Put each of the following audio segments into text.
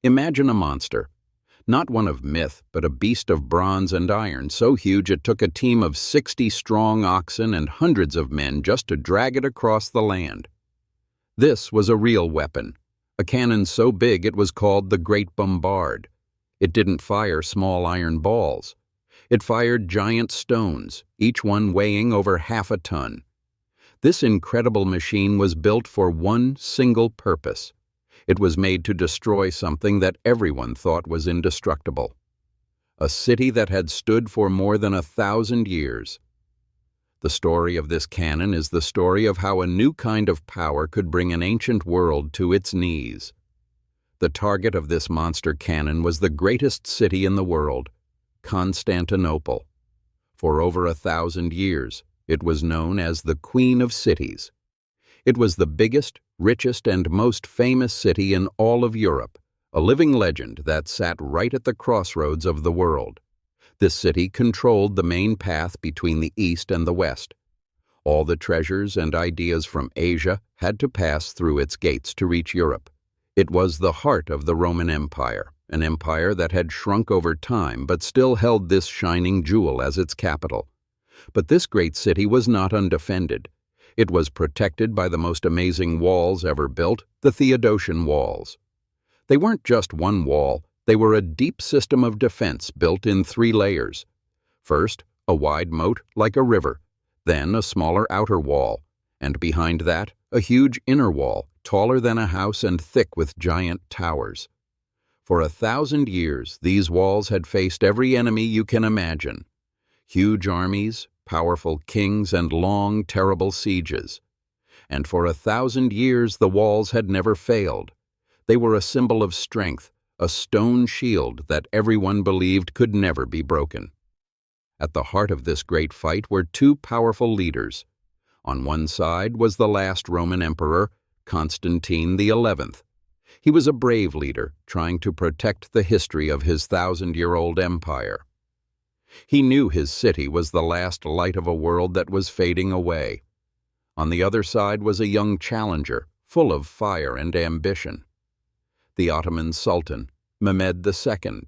Imagine a monster. Not one of myth, but a beast of bronze and iron, so huge it took a team of 60 strong oxen and hundreds of men just to drag it across the land. This was a real weapon, a cannon so big it was called the Great Bombard. It didn't fire small iron balls. It fired giant stones, each one weighing over half a ton. This incredible machine was built for one single purpose. It was made to destroy something that everyone thought was indestructible. A city that had stood for more than 1,000 years. The story of this cannon is the story of how a new kind of power could bring an ancient world to its knees. The target of this monster cannon was the greatest city in the world, Constantinople. For over 1,000 years, it was known as the Queen of Cities. It was the biggest, richest, and most famous city in all of Europe, a living legend that sat right at the crossroads of the world. This city controlled the main path between the East and the West. All the treasures and ideas from Asia had to pass through its gates to reach Europe. It was the heart of the Roman Empire, an empire that had shrunk over time but still held this shining jewel as its capital. But this great city was not undefended. It was protected by the most amazing walls ever built, the Theodosian Walls. They weren't just one wall, they were a deep system of defense built in 3 layers. First, a wide moat like a river, then a smaller outer wall, and behind that, a huge inner wall, taller than a house and thick with giant towers. For 1,000 years, these walls had faced every enemy you can imagine. Huge armies, powerful kings, and long, terrible sieges. And for 1,000 years, the walls had never failed. They were a symbol of strength, a stone shield that everyone believed could never be broken. At the heart of this great fight were 2 powerful leaders. On one side was the last Roman emperor, Constantine XI. He was a brave leader, trying to protect the history of his 1,000-year-old empire. He knew his city was the last light of a world that was fading away. On the other side was a young challenger, full of fire and ambition. The Ottoman Sultan, Mehmed II.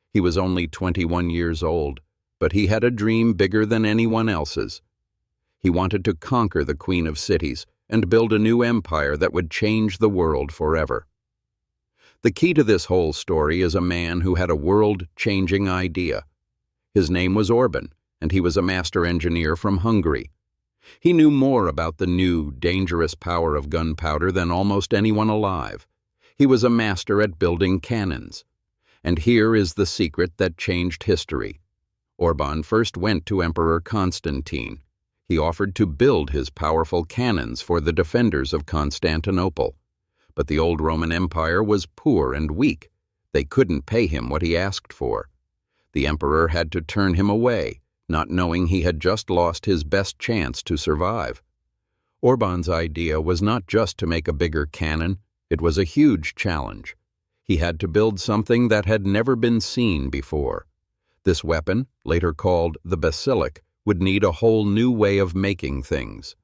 He was only 21 years old, but he had a dream bigger than anyone else's. He wanted to conquer the Queen of Cities and build a new empire that would change the world forever. The key to this whole story is a man who had a world-changing idea. His name was Orban, and he was a master engineer from Hungary. He knew more about the new, dangerous power of gunpowder than almost anyone alive. He was a master at building cannons. And here is the secret that changed history. Orban first went to Emperor Constantine. He offered to build his powerful cannons for the defenders of Constantinople. But the old Roman Empire was poor and weak. They couldn't pay him what he asked for. The emperor had to turn him away, not knowing he had just lost his best chance to survive. Orban's idea was not just to make a bigger cannon, it was a huge challenge. He had to build something that had never been seen before. This weapon, later called the basilic, would need a whole new way of making things.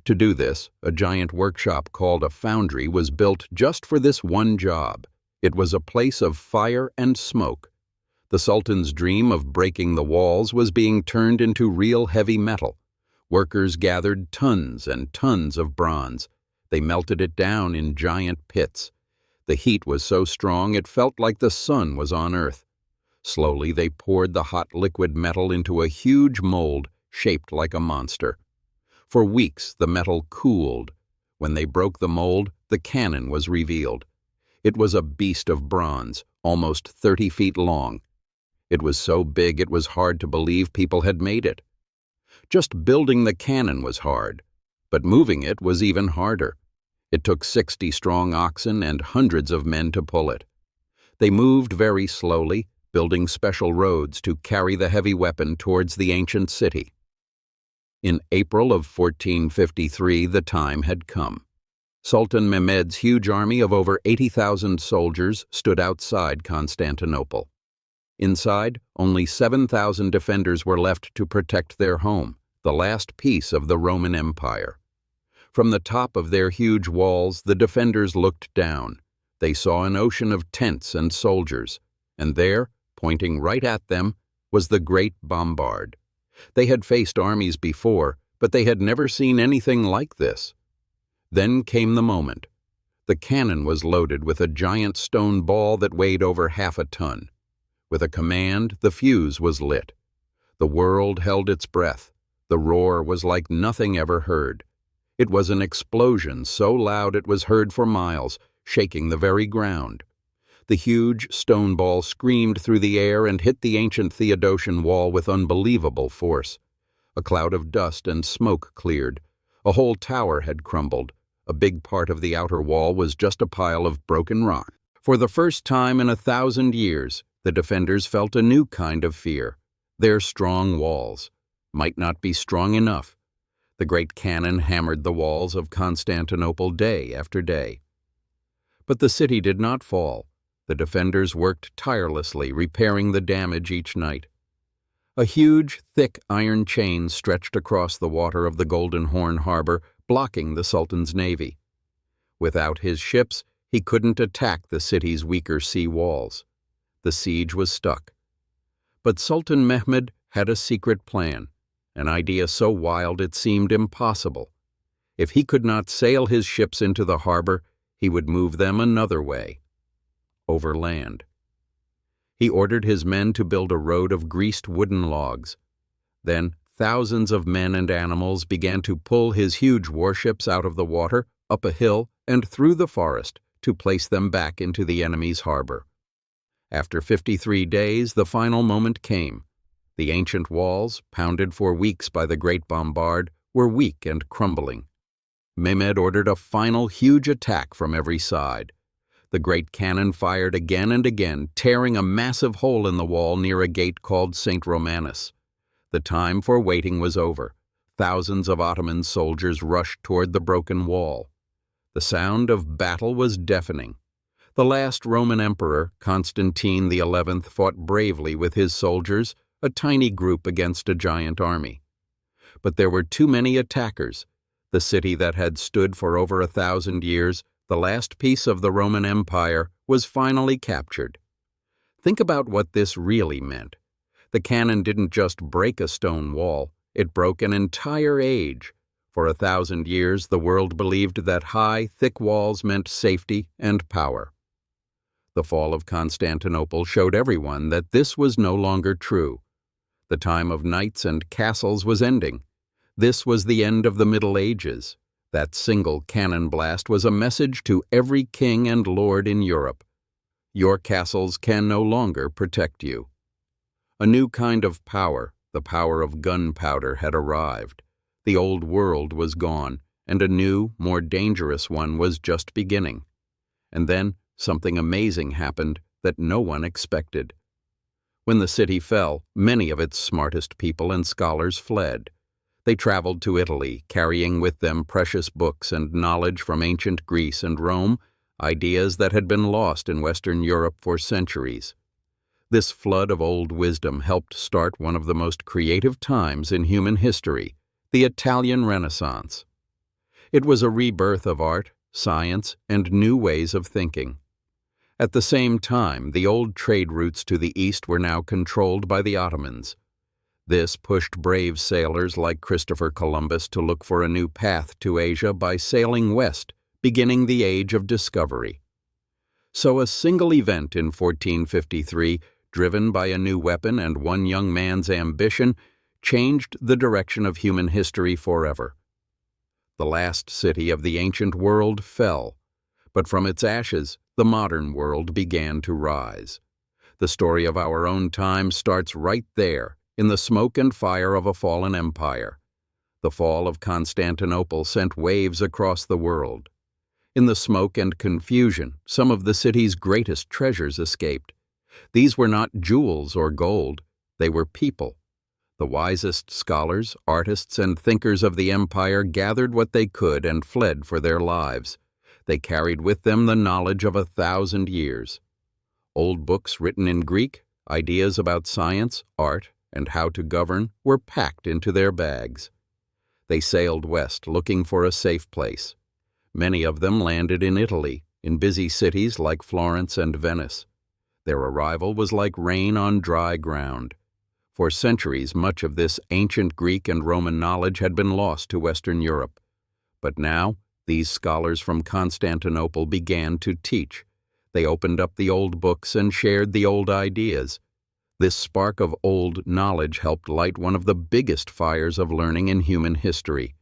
To do this, a giant workshop called a foundry was built just for this one job. It was a place of fire and smoke. The Sultan's dream of breaking the walls was being turned into real heavy metal. Workers gathered tons and tons of bronze. They melted it down in giant pits. The heat was so strong it felt like the sun was on Earth. Slowly they poured the hot liquid metal into a huge mold shaped like a monster. For weeks the metal cooled. When they broke the mold, the cannon was revealed. It was a beast of bronze, almost 30 feet long. It was so big it was hard to believe people had made it. Just building the cannon was hard, but moving it was even harder. It took 60 strong oxen and hundreds of men to pull it. They moved very slowly, building special roads to carry the heavy weapon towards the ancient city. In April of 1453, the time had come. Sultan Mehmed's huge army of over 80,000 soldiers stood outside Constantinople. Inside, only 7,000 defenders were left to protect their home, the last piece of the Roman Empire. From the top of their huge walls, the defenders looked down. They saw an ocean of tents and soldiers, and there, pointing right at them, was the great bombard. They had faced armies before, but they had never seen anything like this. Then came the moment. The cannon was loaded with a giant stone ball that weighed over half a ton. With a command, the fuse was lit. The world held its breath. The roar was like nothing ever heard. It was an explosion so loud it was heard for miles, shaking the very ground. The huge stone ball screamed through the air and hit the ancient Theodosian wall with unbelievable force. A cloud of dust and smoke cleared. A whole tower had crumbled. A big part of the outer wall was just a pile of broken rock. For the first time in 1,000 years, the defenders felt a new kind of fear. Their strong walls might not be strong enough. The great cannon hammered the walls of Constantinople day after day. But the city did not fall. The defenders worked tirelessly, repairing the damage each night. A huge, thick iron chain stretched across the water of the Golden Horn harbor, blocking the Sultan's navy. Without his ships, he couldn't attack the city's weaker sea walls. The siege was stuck. But Sultan Mehmed had a secret plan, an idea so wild it seemed impossible. If he could not sail his ships into the harbor, he would move them another way, over land. He ordered his men to build a road of greased wooden logs. Then thousands of men and animals began to pull his huge warships out of the water, up a hill, and through the forest to place them back into the enemy's harbor. After 53 days, the final moment came. The ancient walls, pounded for weeks by the great bombard, were weak and crumbling. Mehmed ordered a final huge attack from every side. The great cannon fired again and again, tearing a massive hole in the wall near a gate called St. Romanus. The time for waiting was over. Thousands of Ottoman soldiers rushed toward the broken wall. The sound of battle was deafening. The last Roman emperor, Constantine XI, fought bravely with his soldiers, a tiny group against a giant army. But there were too many attackers. The city that had stood for over 1,000 years, the last piece of the Roman Empire, was finally captured. Think about what this really meant. The cannon didn't just break a stone wall, it broke an entire age. For 1,000 years, the world believed that high, thick walls meant safety and power. The fall of Constantinople showed everyone that this was no longer true. The time of knights and castles was ending. This was the end of the Middle Ages. That single cannon blast was a message to every king and lord in Europe. Your castles can no longer protect you. A new kind of power, the power of gunpowder, had arrived. The old world was gone, and a new, more dangerous one was just beginning. And then something amazing happened that no one expected. When the city fell, many of its smartest people and scholars fled. They traveled to Italy, carrying with them precious books and knowledge from ancient Greece and Rome, ideas that had been lost in Western Europe for centuries. This flood of old wisdom helped start one of the most creative times in human history, the Italian Renaissance. It was a rebirth of art, science, and new ways of thinking. At the same time, the old trade routes to the east were now controlled by the Ottomans. This pushed brave sailors like Christopher Columbus to look for a new path to Asia by sailing west, beginning the Age of Discovery. So a single event in 1453, driven by a new weapon and one young man's ambition, changed the direction of human history forever. The last city of the ancient world fell, but from its ashes, the modern world began to rise. The story of our own time starts right there, in the smoke and fire of a fallen empire. The fall of Constantinople sent waves across the world. In the smoke and confusion, some of the city's greatest treasures escaped. These were not jewels or gold, they were people. The wisest scholars, artists, and thinkers of the empire gathered what they could and fled for their lives. They carried with them the knowledge of 1,000 years. Old books written in Greek, ideas about science, art, and how to govern were packed into their bags. They sailed west looking for a safe place. Many of them landed in Italy, in busy cities like Florence and Venice. Their arrival was like rain on dry ground. For centuries, much of this ancient Greek and Roman knowledge had been lost to Western Europe. But now, these scholars from Constantinople began to teach. They opened up the old books and shared the old ideas. This spark of old knowledge helped light one of the biggest fires of learning in human history.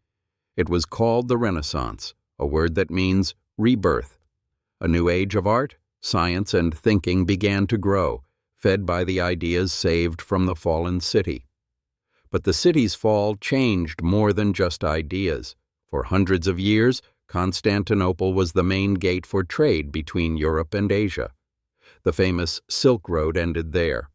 It was called the Renaissance, a word that means rebirth. A new age of art, science, and thinking began to grow, fed by the ideas saved from the fallen city. But the city's fall changed more than just ideas. For hundreds of years, Constantinople was the main gate for trade between Europe and Asia. The famous Silk Road ended there.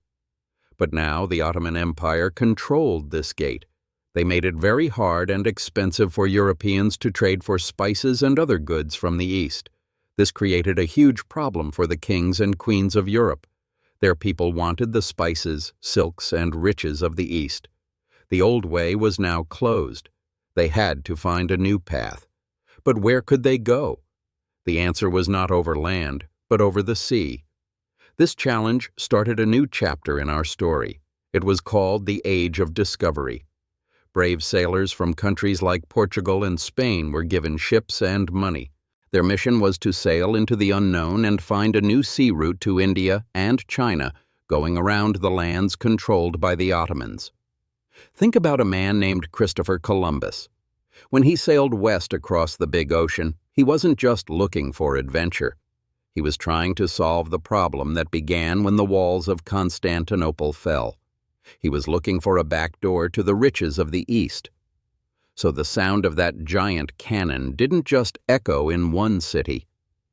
But now the Ottoman Empire controlled this gate. They made it very hard and expensive for Europeans to trade for spices and other goods from the East. This created a huge problem for the kings and queens of Europe. Their people wanted the spices, silks, and riches of the East. The old way was now closed. They had to find a new path. But where could they go? The answer was not over land, but over the sea. This challenge started a new chapter in our story. It was called the Age of Discovery. Brave sailors from countries like Portugal and Spain were given ships and money. Their mission was to sail into the unknown and find a new sea route to India and China, going around the lands controlled by the Ottomans. Think about a man named Christopher Columbus. When he sailed west across the big ocean, he wasn't just looking for adventure. He was trying to solve the problem that began when the walls of Constantinople fell. He was looking for a back door to the riches of the East. So the sound of that giant cannon didn't just echo in one city.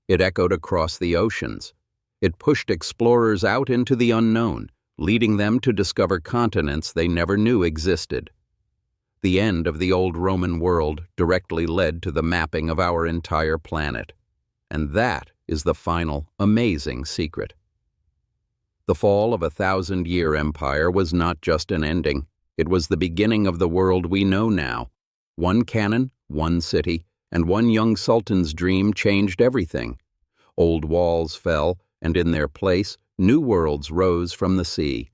It echoed across the oceans. It pushed explorers out into the unknown, leading them to discover continents they never knew existed. The end of the old Roman world directly led to the mapping of our entire planet. And that is the final, amazing secret. The fall of a 1,000-year empire was not just an ending. It was the beginning of the world we know now. One cannon, one city, and one young sultan's dream changed everything. Old walls fell, and in their place, new worlds rose from the sea.